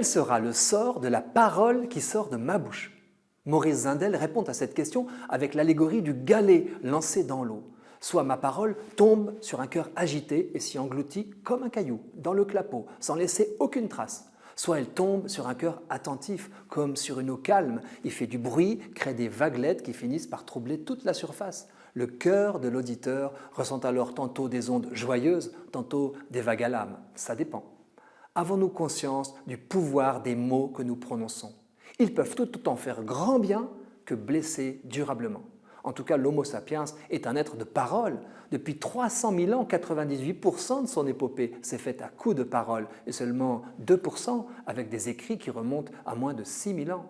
quel sera le sort de la parole qui sort de ma bouche? Maurice Zindel répond à cette question avec l'allégorie du galet lancé dans l'eau. Soit ma parole tombe sur un cœur agité et s'y engloutit comme un caillou, dans le clapot, sans laisser aucune trace. Soit elle tombe sur un cœur attentif, comme sur une eau calme. Il fait du bruit, crée des vaguelettes qui finissent par troubler toute la surface. Le cœur de l'auditeur ressent alors tantôt des ondes joyeuses, tantôt des vagues à l'âme. Ça dépend. Avons-nous conscience du pouvoir des mots que nous prononçons? Ils peuvent tout autant faire grand bien que blesser durablement. En tout cas, l'Homo sapiens est un être de parole. Depuis 300 000 ans, 98% de son épopée s'est faite à coups de parole et seulement 2% avec des écrits qui remontent à moins de 6 000 ans.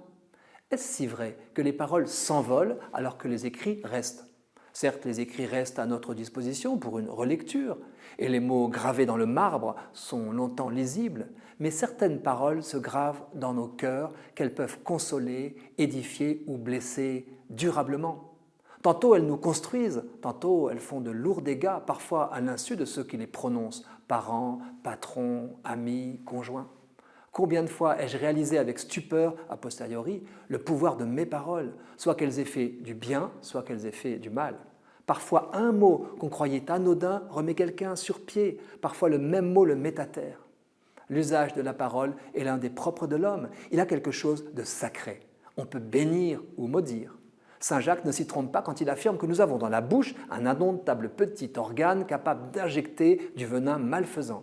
Est-ce si vrai que les paroles s'envolent alors que les écrits restent? Certes, les écrits restent à notre disposition pour une relecture et les mots gravés dans le marbre sont longtemps lisibles, mais certaines paroles se gravent dans nos cœurs qu'elles peuvent consoler, édifier ou blesser durablement. Tantôt elles nous construisent, tantôt elles font de lourds dégâts, parfois à l'insu de ceux qui les prononcent, parents, patrons, amis, conjoints. Combien de fois ai-je réalisé avec stupeur, a posteriori, le pouvoir de mes paroles, soit qu'elles aient fait du bien, soit qu'elles aient fait du mal. Parfois un mot qu'on croyait anodin remet quelqu'un sur pied, parfois le même mot le met à terre. L'usage de la parole est l'un des propres de l'homme, il a quelque chose de sacré. On peut bénir ou maudire. Saint Jacques ne s'y trompe pas quand il affirme que nous avons dans la bouche un indomptable petit organe capable d'injecter du venin malfaisant.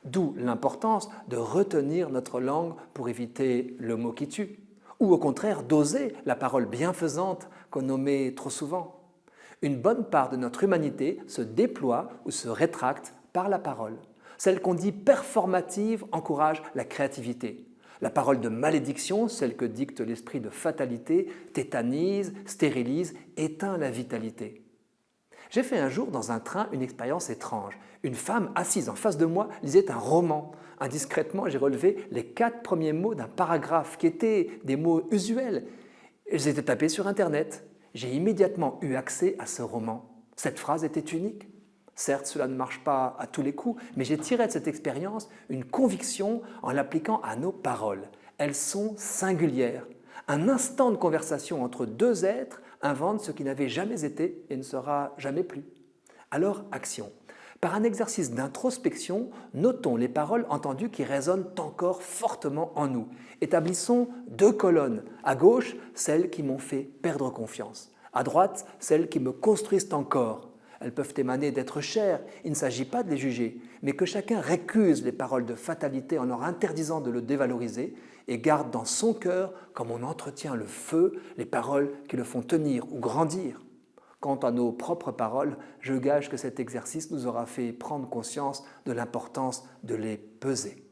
D'où l'importance de retenir notre langue pour éviter le mot qui tue, ou au contraire d'oser la parole bienfaisante qu'on omet trop souvent. Une bonne part de notre humanité se déploie ou se rétracte par la parole. Celle qu'on dit performative encourage la créativité. La parole de malédiction, celle que dicte l'esprit de fatalité, tétanise, stérilise, éteint la vitalité. J'ai fait un jour dans un train une expérience étrange. Une femme assise en face de moi lisait un roman. Indiscrètement, j'ai relevé les 4 premiers mots d'un paragraphe qui étaient des mots usuels. Ils étaient tapés sur Internet. J'ai immédiatement eu accès à ce roman. Cette phrase était unique. Certes, cela ne marche pas à tous les coups, mais j'ai tiré de cette expérience une conviction en l'appliquant à nos paroles. Elles sont singulières. Un instant de conversation entre deux êtres invente ce qui n'avait jamais été et ne sera jamais plus. Alors, action. Par un exercice d'introspection, notons les paroles entendues qui résonnent encore fortement en nous. Établissons 2 colonnes. À gauche, celles qui m'ont fait perdre confiance. À droite, celles qui me construisent encore. Elles peuvent émaner d'êtres chers, il ne s'agit pas de les juger, mais que chacun récuse les paroles de fatalité en leur interdisant de le dévaloriser et garde dans son cœur, comme on entretient le feu, les paroles qui le font tenir ou grandir. Quant à nos propres paroles, je gage que cet exercice nous aura fait prendre conscience de l'importance de les peser.